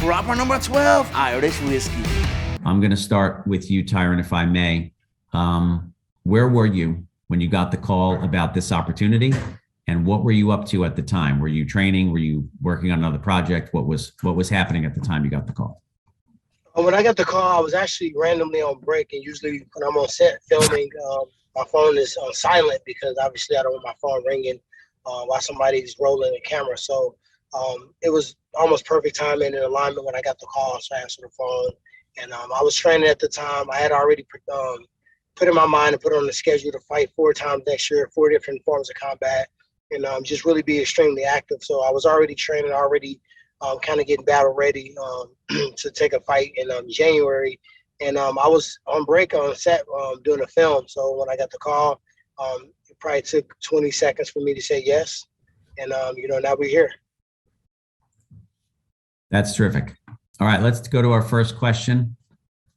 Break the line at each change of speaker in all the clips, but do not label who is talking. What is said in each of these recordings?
Proper number 12, Irish whiskey.
I'm going to start with you, Tyron, if I may. Where were you when you got the call about this opportunity? And what were you up to at the time? Were you training? Were you working on another project? What was happening at the time you got the call?
When I got the call, I was actually randomly on break. And usually when I'm on set filming, my phone is on silent because obviously I don't want my phone ringing while somebody's rolling a camera. So it was almost perfect timing and alignment when I got the call. So I answered the phone. And I was training at the time. I had already put in my mind and put on the schedule to fight 4 times next year, 4 different forms of combat, and just really be extremely active. So I was already training, already kind of getting battle ready to take a fight in January. And I was on break on set doing a film. So when I got the call, it probably took 20 seconds for me to say yes. And, now we're here.
That's terrific. All right, let's go to our first question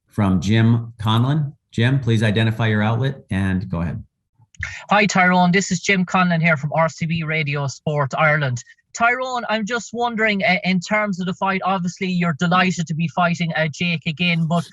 from Jim Conlon. Jim, please identify your outlet and go ahead.
Hi, Tyrone. This is Jim Conlon here from RCB Radio Sport Ireland. Tyrone, I'm just wondering, in terms of the fight, obviously you're delighted to be fighting Jake again, but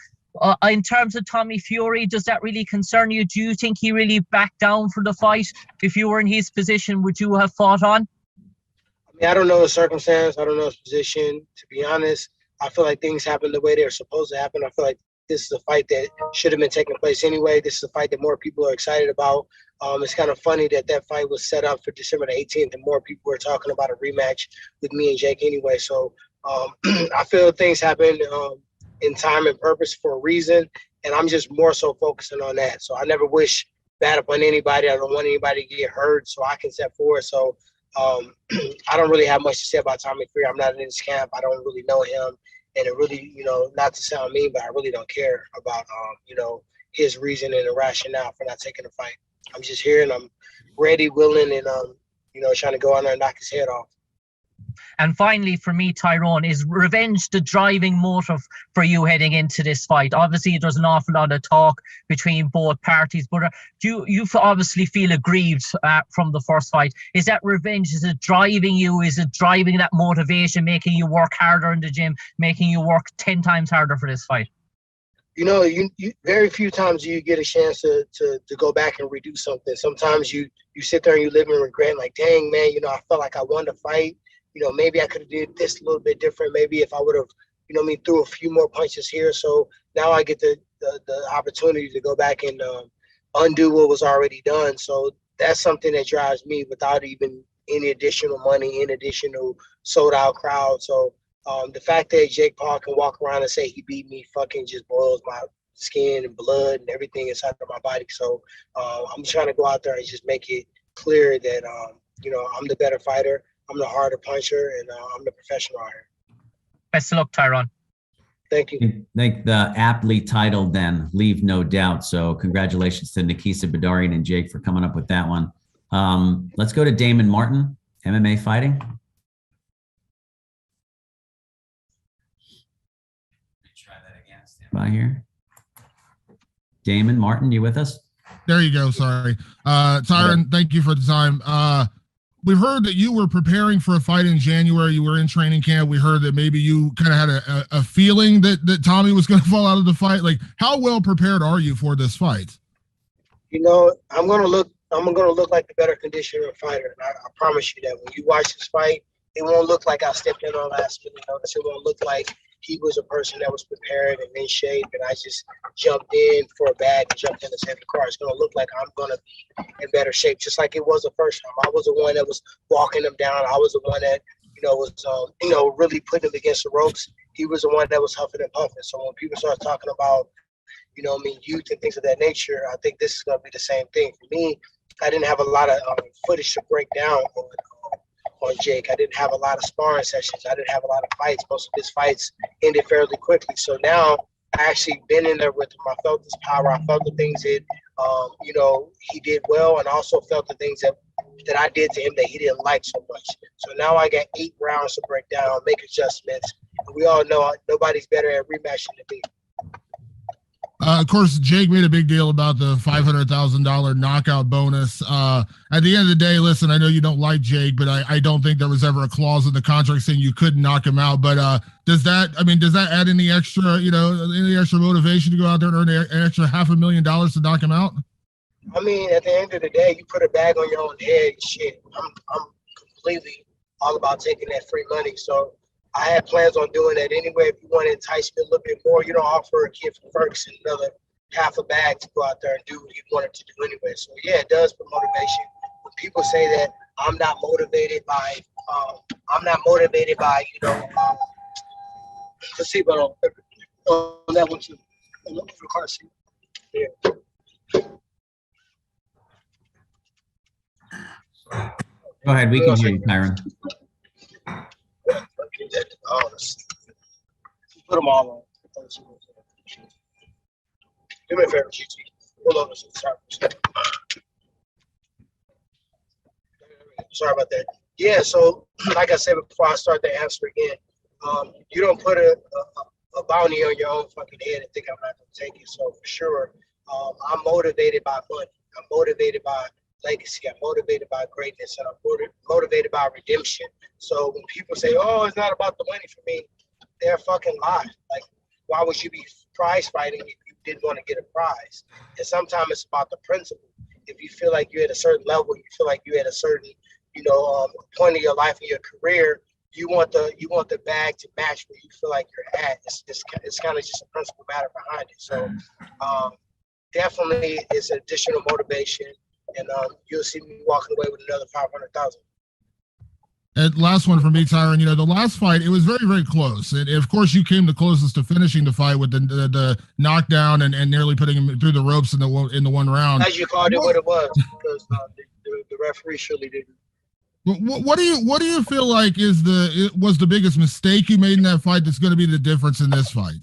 in terms of Tommy Fury, does that really concern you? Do you think he really backed down for the fight? If you were in his position, would you have fought on?
I mean, I don't know the circumstance. I don't know his position. To be honest, I feel like things happen the way they're supposed to happen. I feel like this is a fight that should have been taking place anyway. This is a fight that more people are excited about. It's kind of funny that fight was set up for December the 18th, and more people were talking about a rematch with me and Jake anyway. So I feel things happen in time and purpose for a reason, and I'm just more so focusing on that. So I never wish bad upon anybody. I don't want anybody to get hurt, so I can step forward. So I don't really have much to say about Tommy Fury. I'm not in his camp. I don't really know him. And it really, not to sound mean, but I really don't care about, his reason and the rationale for not taking the fight. I'm just here and I'm ready, willing, and, trying to go out there and knock his head off.
And finally, for me, Tyrone, is revenge the driving motive for you heading into this fight? Obviously, there's an awful lot of talk between both parties, but you obviously feel aggrieved from the first fight. Is that revenge? Is it driving you? Is it driving that motivation, making you work harder in the gym, making you work 10 times harder for this fight?
You very few times you get a chance to go back and redo something. Sometimes you sit there and you live in regret, like, dang, man, I felt like I won the fight. Maybe I could have did this a little bit different. Maybe if I would have, threw a few more punches here. So now I get the opportunity to go back and undo what was already done. So that's something that drives me without even any additional money, any additional sold out crowd. So the fact that Jake Paul can walk around and say he beat me fucking just boils my skin and blood and everything inside of my body. So I'm trying to go out there and just make it clear that, I'm the better fighter. I'm the harder puncher, and I'm the professional here.
Best of luck, Tyron.
Thank you.
I think the aptly titled then, Leave No Doubt. So congratulations to Nikisa Badarian and Jake for coming up with that one. Let's go to Damon Martin, MMA fighting. Try that again. Stand by here. Damon Martin, you with us?
There you go. Sorry. Tyron, thank you for the time. We've heard that you were preparing for a fight in January. You were in training camp. We heard that maybe you kind of had a feeling that Tommy was going to fall out of the fight. Like, how well prepared are you for this fight?
I'm going to look like the better conditioner fighter. And I promise you that when you watch this fight, it won't look like I stepped in on last minute notice. It won't look like he was a person that was prepared and in shape, and I just jumped in for a bag and jumped in the second car. It's going to look like I'm going to be in better shape, just like it was the first time. I was the one that was walking him down. I was the one that, was, really putting him against the ropes. He was the one that was huffing and puffing. So when people start talking about, youth and things of that nature, I think this is going to be the same thing. For me, I didn't have a lot of footage to break down on Jake. I didn't have a lot of sparring sessions. I didn't have a lot of fights. Most of his fights ended fairly quickly. So now I actually been in there with him. I felt his power. I felt the things that, he did well, and also felt the things that I did to him that he didn't like so much. So now I got 8 rounds to break down, make adjustments. And we all know nobody's better at rematching than me.
Of course, Jake made a big deal about the $500,000 knockout bonus. At the end of the day, listen, I know you don't like Jake, but I don't think there was ever a clause in the contract saying you couldn't knock him out. But does that add any extra, any extra motivation to go out there and earn an extra $500,000 to knock him out?
I mean, at the end of the day, you put a bag on your own head. Shit, I'm completely all about taking that free money. So I had plans on doing that anyway. If you want to entice me a little bit more, offer a kid from Ferguson another half a bag to go out there and do what he wanted to do anyway. So yeah, it does put motivation. When people say that I'm not motivated by, placebo on that one too. I'm looking for the car seat. Yeah.
Go ahead. We can hear you, Tyron.
Put them all on. Do me a favor, GT. Pull over some Sorry about that. Yeah, so like I said before I start the answer again, you don't put a bounty on your own fucking head and think I'm not going to take it. So for sure, I'm motivated by money. I'm motivated by legacy. I'm motivated by greatness, and I'm motivated by redemption. So when people say, "Oh, it's not about the money for me," they're fucking lying. Like, why would you be prize fighting if you didn't want to get a prize? And sometimes it's about the principle. If you feel like you're at a certain level, you feel like you're at a certain, point of your life and your career, you want the bag to match where you feel like you're at. It's kind of just a principle matter behind it. So definitely it's additional motivation. And you'll see me walking away with another 500,000.
And last one for me, Tyron. The last fight, it was very, very close. And of course, you came the closest to finishing the fight with the knockdown and nearly putting him through the ropes in the one round.
As you called it, what it was, because the referee surely didn't.
What do you feel like was the biggest mistake you made in that fight that's going to be the difference in this fight?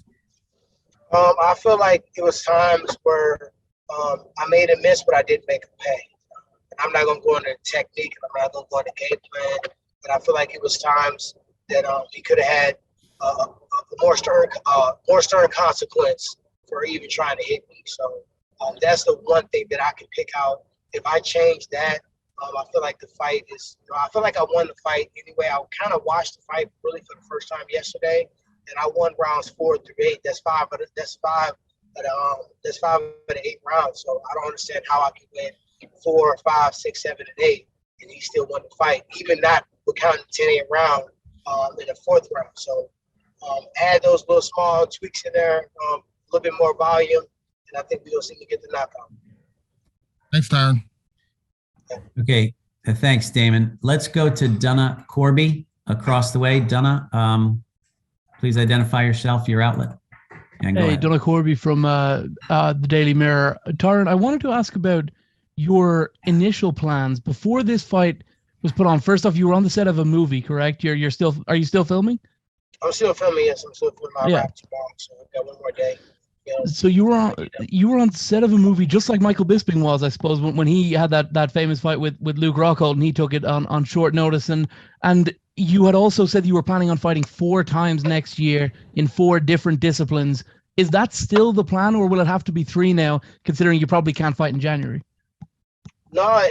I feel like it was times where I made a miss, but I didn't make a pay. I'm not going to go into technique. I'm not going to go into game plan. But I feel like it was times that he could have had a more stern consequence for even trying to hit me. So that's the one thing that I can pick out. If I change that, I feel like the fight is. I feel like I won the fight anyway. I kind of watched the fight really for the first time yesterday, and I won rounds 4 through 8. That's five of the 8 rounds. So I don't understand how I can win 4, 5, 6, 7, and 8, and he still won the fight. Even not with counting 10-8 round in the 4th round. So add those little small tweaks in there, a little bit more volume, and I think we'll see me get the knockout.
Thanks, Tyron.
Okay, thanks, Damon. Let's go to Donna Corby across the way. Donna, please identify yourself, your outlet.
Hey, Donna Corby from the Daily Mirror. Tyron, I wanted to ask about your initial plans before this fight was put on. First off, you were on the set of a movie, correct? Are you still filming?
I'm still filming, yes. I'm still filming my rap tomorrow, so I've got one more day.
So you were on set of a movie just like Michael Bisping was, I suppose, when he had that famous fight with Luke Rockhold, and he took it on short notice. And you had also said you were planning on fighting 4 times next year in 4 different disciplines. Is that still the plan, or will it have to be 3 now, considering you probably can't fight in January?
No,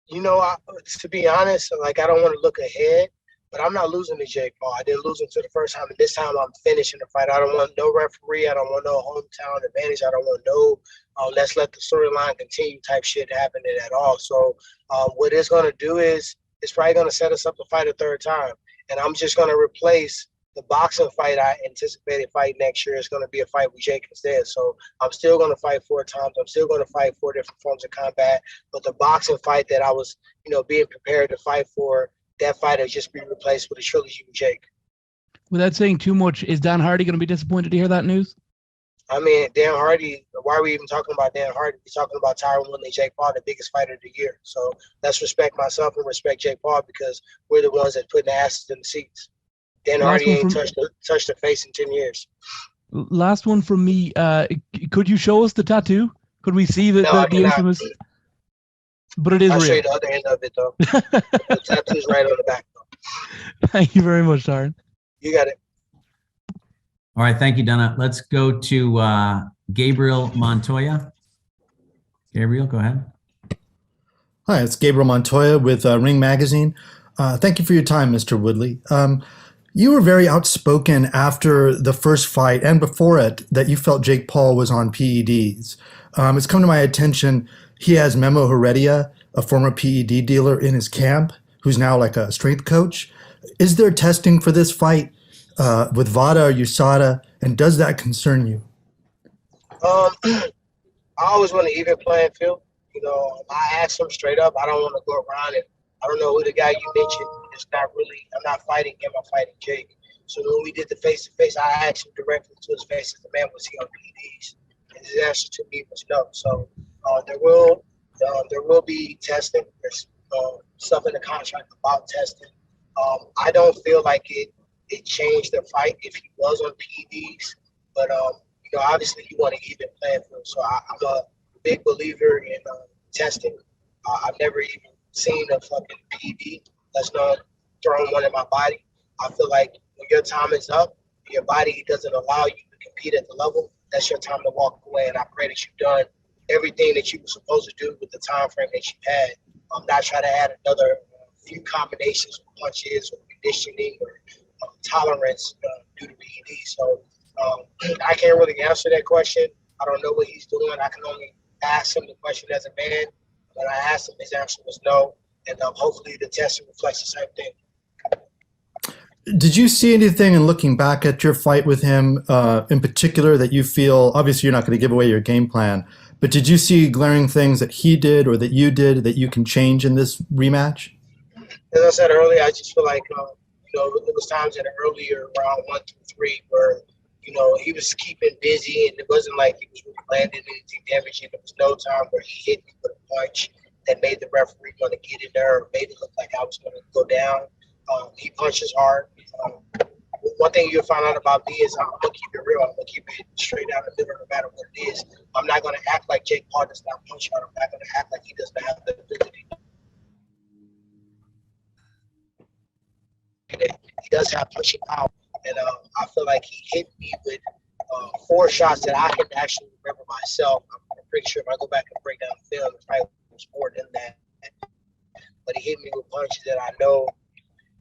to be honest, I don't want to look ahead, but I'm not losing to Jake Paul. I didn't lose him to the first time, and this time I'm finishing the fight. I don't want no referee. I don't want no hometown advantage. I don't want no let's let the storyline continue type shit happening at all. So what it's going to do is it's probably going to set us up to fight a 3rd time, and I'm just going to replace the boxing fight I anticipated fight next year. Is going to be a fight with Jake instead. So I'm still going to fight 4 times. I'm still going to fight 4 different forms of combat. But the boxing fight that I was, being prepared to fight for, that fight will just be replaced with a trilogy with Jake.
Without saying too much, is Dan Hardy going to be disappointed to hear that news?
I mean, Dan Hardy, why are we even talking about Dan Hardy? We're talking about Tyron Woodley, Jake Paul, the biggest fighter of the year. So let's respect myself and respect Jake Paul, because we're the ones that put the asses in the seats. Dan Hardy ain't touched the face in 10 years.
Last one from me. Could you show us the tattoo? Could we see the infamous? But it is
I'll
real.
show you the other end of it, though. The tattoo's right on the back, though.
Thank you very much, Tyron.
You got it.
All right, thank you, Donna. Let's go to Gabriel Montoya. Gabriel, go ahead.
Hi, it's Gabriel Montoya with Ring Magazine. Thank you for your time, Mr. Woodley. You were very outspoken after the first fight and before it that you felt Jake Paul was on PEDs. It's come to my attention he has Memo Heredia, a former PED dealer, in his camp, who's now like a strength coach. Is there testing for this fight with VADA or USADA, and does that concern you?
I always want an even playing field. You know, I asked him straight up. I don't want to go around and I don't know who the guy you mentioned. It's not really. I'm not fighting him. I'm fighting Jake. So when we did the face-to-face, I asked him directly to his face, "The man, was he on PEDs?" And his answer to me was no. So there will be testing. There's stuff in the contract about testing. I don't feel like it changed the fight if he was on PEDs, but you know, obviously you want to even playing field. So I'm a big believer in testing. I've never even seen a fucking PED that's not throwing one in my body. I feel like when your time is up, your body doesn't allow you to compete at the level, that's your time to walk away. And I pray that you've done everything that you were supposed to do with the time frame that you had. Not try to add another few combinations of punches or conditioning or tolerance due to PED. So I can't really answer that question. I don't know what he's doing. I can only ask him the question as a man. When I asked him, his answer was no. And hopefully the testing reflects the same thing.
Did you see anything in looking back at your fight with him in particular that you feel, obviously you're not going to give away your game plan, but did you see glaring things that he did or that you did that you can change in this rematch?
As I said earlier, I just feel like, you know, there was times in the earlier round 1 through 3 where, you know, he was keeping busy and it wasn't like he was really landing anything damaging. There was no time where he hit me with a punch that made the referee want to get in there or made it look like I was going to go down. He punches hard. One thing you'll find out about me is I'm going to keep it real. I'm going to keep it straight down the middle no matter what it is. I'm not going to act like Jake Paul does not punch hard. I'm not going to act like he does not have the ability. He does have punching power. And I feel like he hit me with 4 shots that I can actually remember myself. I'm pretty sure if I go back and break down the film, it probably was more than that. But he hit me with punches that I know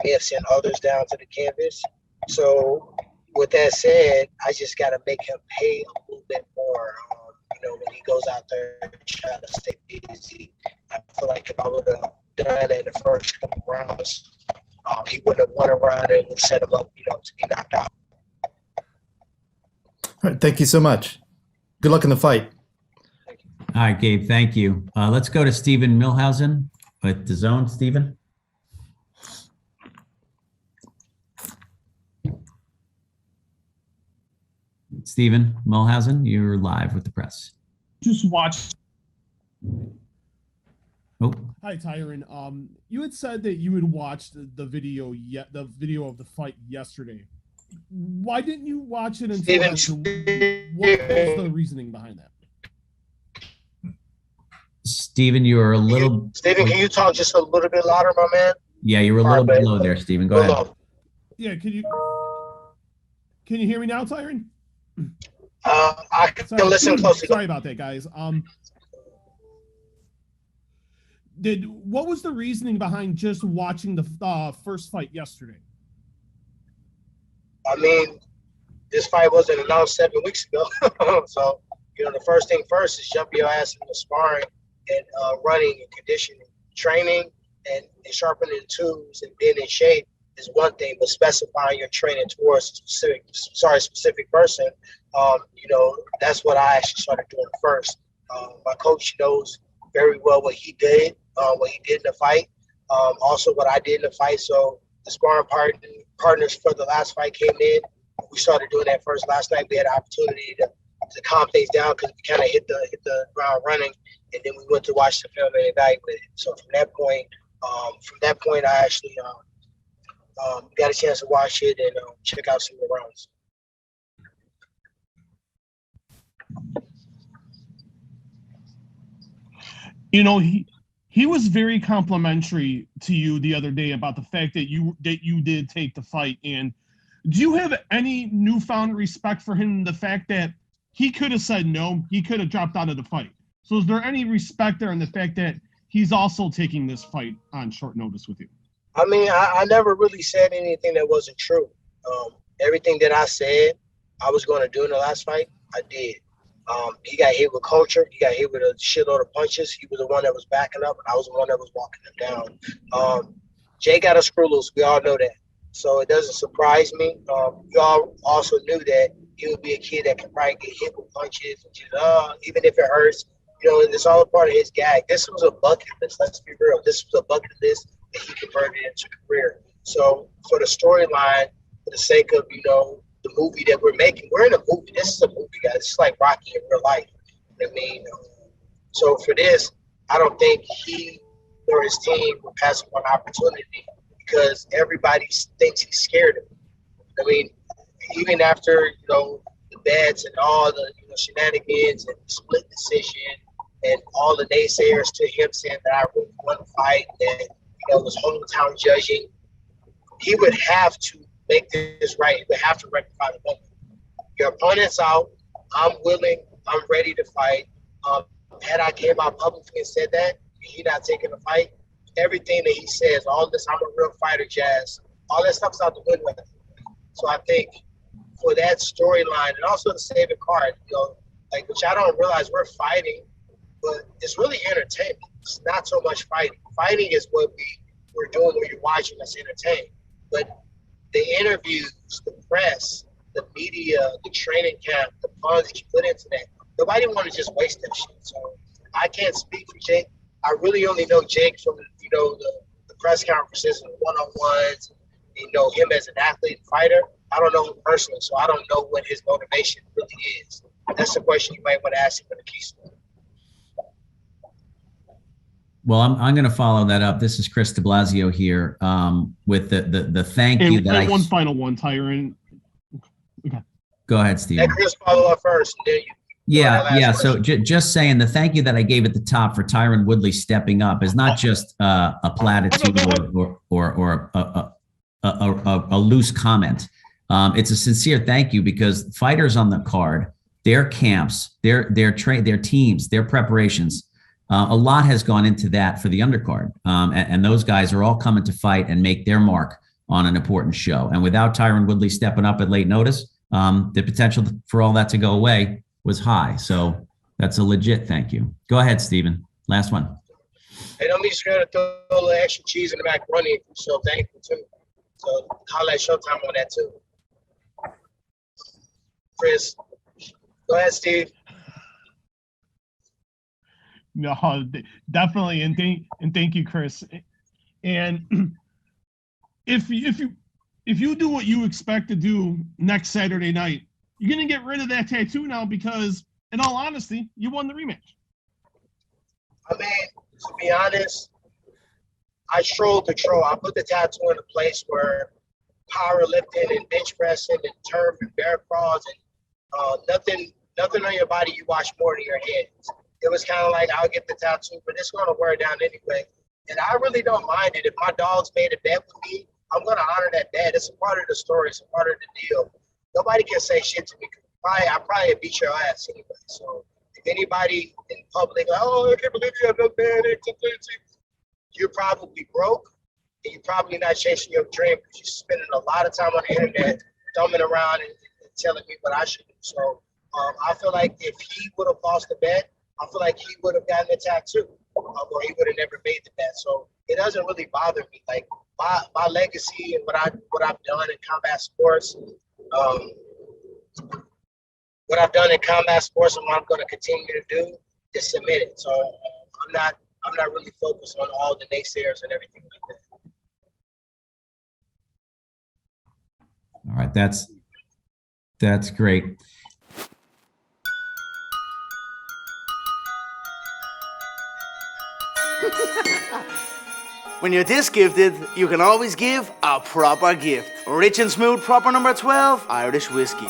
may have sent others down to the canvas. So with that said, I just got to make him pay a little bit more. You know, when he goes out there and try to stay busy, I feel like if I would have done it in the first couple rounds, he wouldn't have won a round and would set him up, you know, to be knocked out.
All right, thank you so much. Good luck in the fight.
All right, Gabe, thank you. Let's go to Stephen Milhausen with DAZN. Stephen. Stephen Milhausen, you're live with the press.
Just watch.
Oh.
Hi, Tyron. You had said that you had watched the video of the fight yesterday. Why didn't you watch it until then? What was the reasoning behind that?
Stephen, you were a little.
Stephen, can you talk just a little bit louder, my man?
Yeah, you were a little bit low there, Stephen. Go ahead.
Yeah, can you hear me now, Tyron?
I can listen closely.
Sorry about that, guys. What was the reasoning behind just watching the first fight yesterday?
I mean, this fight wasn't announced 7 weeks ago. So, you know, the first thing first is jump your ass into sparring and running and conditioning. Training and sharpening the tools and being in shape is one thing, but specifying your training towards a specific person, you know, that's what I actually started doing first. My coach knows very well what he did in the fight, also what I did in the fight. So the sparring partners for the last fight came in. We started doing that first last night. We had an opportunity to calm things down because we kind of hit the ground running, and then we went to watch the film and evaluate it. So from that point, I actually got a chance to watch it and check out some of the rounds.
You know, he was very complimentary to you the other day about the fact that you did take the fight, and Do you have any newfound respect for him? The fact that he could have said no, he could have dropped out of the fight. So is there any respect there in the fact that he's also taking this fight on short notice with you?
I mean, I never really said anything that wasn't true. Everything that I said I was going to do in the last fight, I did. He got hit with culture. He got hit with a shitload of punches. He was the one that was backing up, and I was the one that was walking him down. Jay got a screw loose. We all know that. So it doesn't surprise me. We all also knew that he would be a kid that could probably get hit with punches, and just, even if it hurts, it's all a part of his gag. This was a bucket list. Let's be real. This was a bucket list that he converted into a career. So for the storyline, for the sake of, the movie that we're making, we're in a movie. This is a movie, guys. This is like Rocky in real life. I mean, so for this, I don't think he or his team will pass up on opportunity because everybody thinks he's scared of him. I mean, even after, the bets and all the shenanigans and the split decision and all the naysayers to him saying that I really won the fight, that, was hometown judging, he would have to make this right. He would have to rectify the moment. Your opponent's out. I'm willing. I'm ready to fight. Had I came out publicly and said that, he not taking the fight, everything that he says, all this, I'm a real fighter, Jazz, all that stuff's out the window. So I think for that storyline and also the saving card, which I don't realize we're fighting, but it's really entertainment. It's not so much fighting. Fighting is what we're doing when you're watching us entertain. But the interviews, the press, the media, the training camp, the funds that you put into that, nobody want to just waste that shit. So I can't speak for Jake. I really only know Jake from, the press conferences and the one-on-ones, him as an athlete and fighter. I don't know him personally, so I don't know what his motivation really is. That's the question you might want to ask him in the keystone.
Well, I'm going to follow that up. This is Chris de Blasio here with the thank you that I.
One final one, Tyron. Okay.
Go ahead, Steve.
Let Chris follow up first. And then you
yeah. So just saying the thank you that I gave at the top for Tyron Woodley stepping up is not just a platitude or a loose comment. It's a sincere thank you because fighters on the card, their camps, their teams, their preparations. A lot has gone into that for the undercard. And those guys are all coming to fight and make their mark on an important show. And without Tyron Woodley stepping up at late notice, the potential for all that to go away was high. So that's a legit thank you. Go ahead, Steven. Last one.
Hey, don't be scared to throw a little extra cheese in the macaroni. So thank you, too. So holla at Showtime on that, too. Chris. Go ahead, Steve.
No, definitely, and thank you, Chris. And if you do what you expect to do next Saturday night, you're gonna get rid of that tattoo now because, in all honesty, you won the rematch.
I mean, to be honest, I strolled the troll. I put the tattoo in a place where powerlifting and bench pressing and turf and bear crawls and nothing on your body you watch more than your hands. It was kind of like, I'll get the tattoo, but it's going to wear down anyway. And I really don't mind it. If my dog's made a bet with me, I'm going to honor that bet. It's a part of the story. It's a part of the deal. Nobody can say shit to me. I probably beat your ass anyway. So if anybody in public, I can't believe you have no bet, you're probably broke and you're probably not chasing your dream because you're spending a lot of time on the internet thumbing around and telling me what I should do. So I feel like if he would have lost the bet, I feel like he would have gotten a tattoo, or he would have never made the bet. So it doesn't really bother me. Like my legacy and what I've done in combat sports, and what I'm going to continue to do is submit it. So I'm not really focused on all the naysayers and everything like that.
All right, that's great.
When you're this gifted, you can always give a proper gift. Rich and smooth, proper number 12, Irish whiskey.